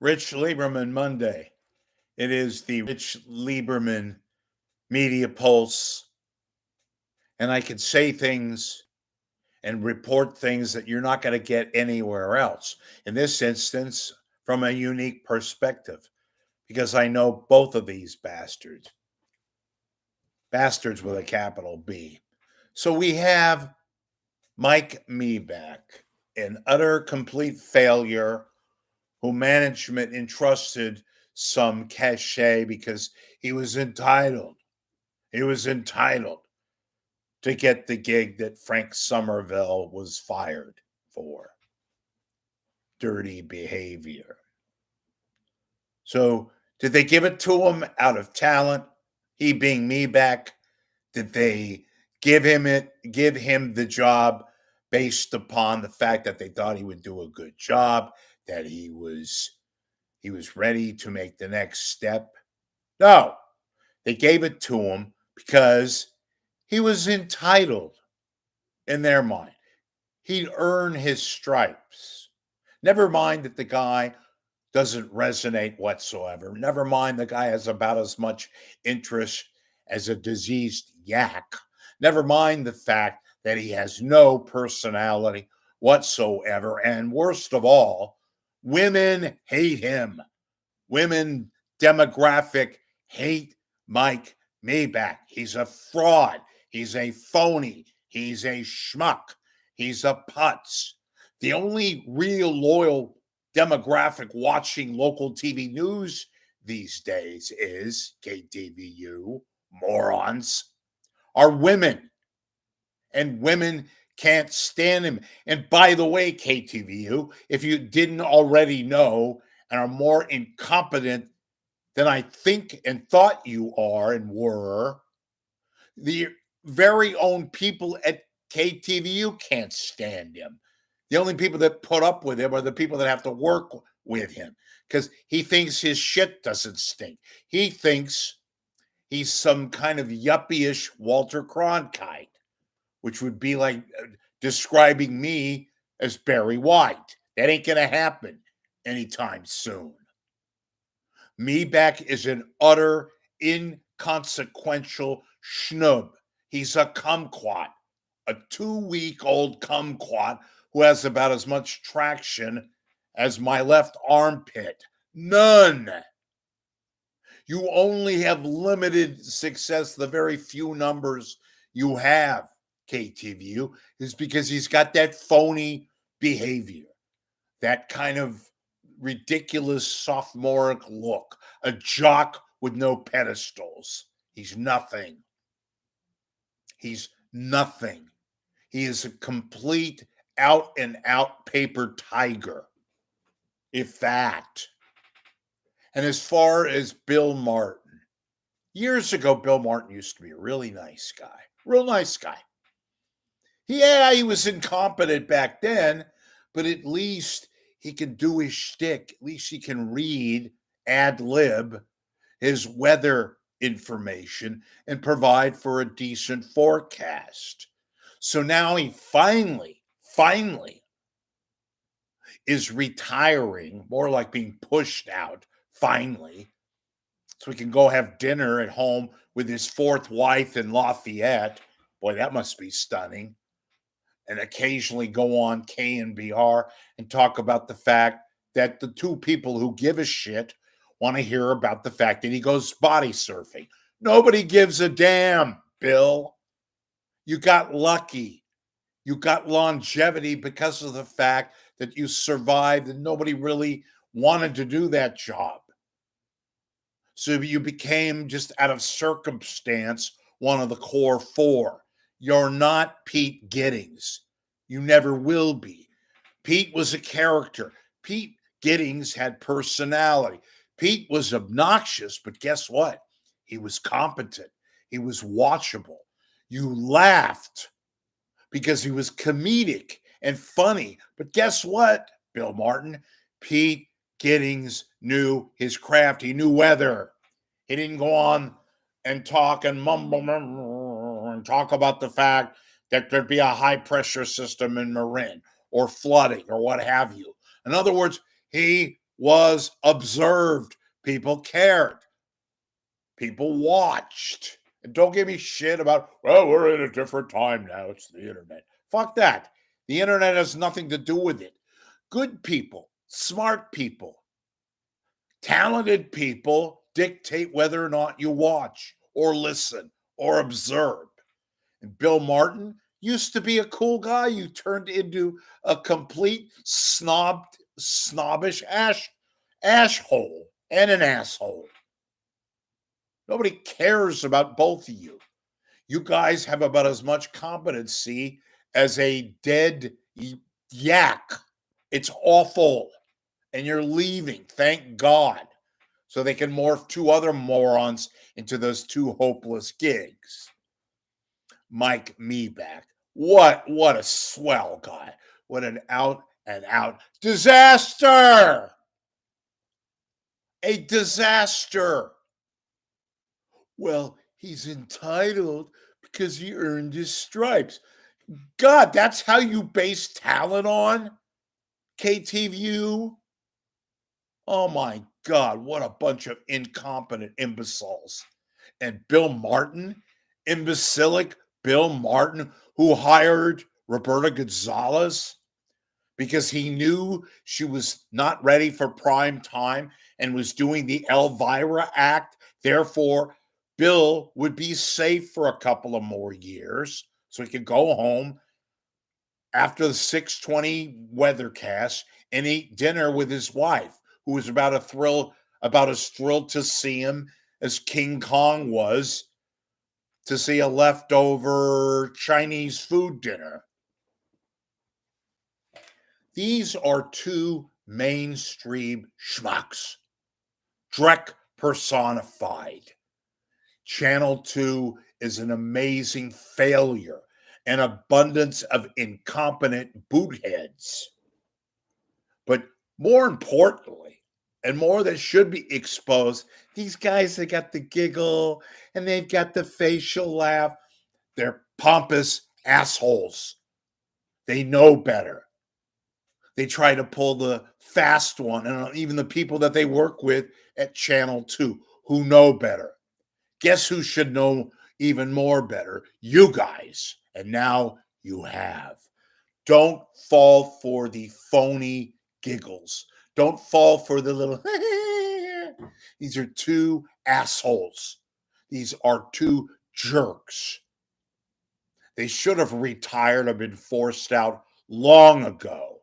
Rich Lieberman Monday. It is the Rich Lieberman Media Pulse, and I can say things and report things that you're not going to get anywhere else. In this instance, from a unique perspective, because I know both of these bastards with a capital B. So we have Mike Meback, an utter complete failure who management entrusted some cachet because he was entitled. He was entitled to get the gig that Frank Somerville was fired for. Dirty behavior. So, did they give it to him out of talent? He being Meback, did they give him the job based upon the fact that they thought he would do a good job, that he was ready to make the next step? No. They gave it to him because he was entitled in their mind. He'd earned his stripes. Never mind that the guy doesn't resonate whatsoever. Never mind the guy has about as much interest as a diseased yak. Never mind the fact that he has no personality whatsoever. And worst of all, women hate him. Women demographic hate Mike Meback. He's a fraud. He's a phony. He's a schmuck. He's a putz. The only real loyal demographic watching local TV news these days is KTVU, morons, are women. And women can't stand him. And by the way, KTVU, if you didn't already know and are more incompetent than I think and thought you are and were, the very own people at KTVU can't stand him. The only people that put up with him are the people that have to work with him because he thinks his shit doesn't stink. He thinks he's some kind of yuppie-ish Walter Cronkite, which would be like describing me as Barry White. That ain't going to happen anytime soon. Meback is an utter inconsequential schnub. He's a kumquat, a 2-week-old kumquat who has about as much traction as my left armpit. None. You only have limited success. The very few numbers you have, KTVU, is because he's got that phony behavior, that kind of ridiculous sophomoric look, a jock with no pedestals. He's nothing. He's nothing. He is a complete out and out paper tiger, if that. And as far as Bill Martin, years ago, Bill Martin used to be a really nice guy, real nice guy. Yeah, he was incompetent back then, but at least he can do his shtick. At least he can read, ad lib his weather information and provide for a decent forecast. So now he finally is retiring, more like being pushed out, finally, so he can go have dinner at home with his fourth wife in Lafayette. Boy, that must be stunning. And occasionally go on KNBR and talk about the fact that the two people who give a shit want to hear about the fact that he goes body surfing. Nobody gives a damn, Bill. You got lucky. You got longevity because of the fact that you survived and nobody really wanted to do that job. So you became, just out of circumstance, one of the core four. You're not Pete Giddings. You never will be. Pete was a character. Pete Giddings had personality. Pete was obnoxious, but guess what? He was competent. He was watchable. You laughed because he was comedic and funny. But guess what, Bill Martin? Pete Giddings knew his craft. He knew weather. He didn't go on and talk and mumble and talk about the fact that there'd be a high pressure system in Marin or flooding or what have you. In other words, he was observed. People cared. People watched. And don't give me shit about, well, we're in a different time now. It's the internet. Fuck that. The internet has nothing to do with it. Good people, smart people, talented people dictate whether or not you watch or listen or observe. And Bill Martin used to be a cool guy. You turned into a complete snobbish ashhole and an asshole. Nobody cares about both of you. You guys have about as much competency as a dead yak. It's awful. And you're leaving, thank God. So they can morph two other morons into those two hopeless gigs. Mike Meback. What a swell guy. What an out and out disaster. A disaster. Well, he's entitled because he earned his stripes. God, that's how you base talent on? KTVU? Oh my God, what a bunch of incompetent imbeciles. And Bill Martin, imbecilic Bill Martin, who hired Roberta Gonzalez because he knew she was not ready for prime time and was doing the Elvira Act. Therefore, Bill would be safe for a couple of more years so he could go home after the 620 weathercast and eat dinner with his wife, who was about as thrilled to see him as King Kong was to see a leftover Chinese food dinner. These are two mainstream schmucks. Drek personified. Channel 2 is an amazing failure, an abundance of incompetent bootheads. But more importantly, and more that should be exposed, these guys, they got the giggle and they've got the facial laugh. They're pompous assholes. They know better. They try to pull the fast one, and even the people that they work with at Channel 2 who know better. Guess who should know even more better? You guys. And now you have. Don't fall for the phony giggles. Don't fall for the little. These are two assholes. These are two jerks. They should have retired or been forced out long ago.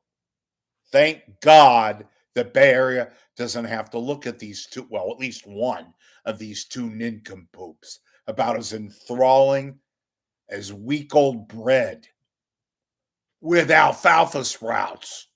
Thank God the Bay Area doesn't have to look at these two, well, at least one of these two nincompoops, about as enthralling as week old bread with alfalfa sprouts.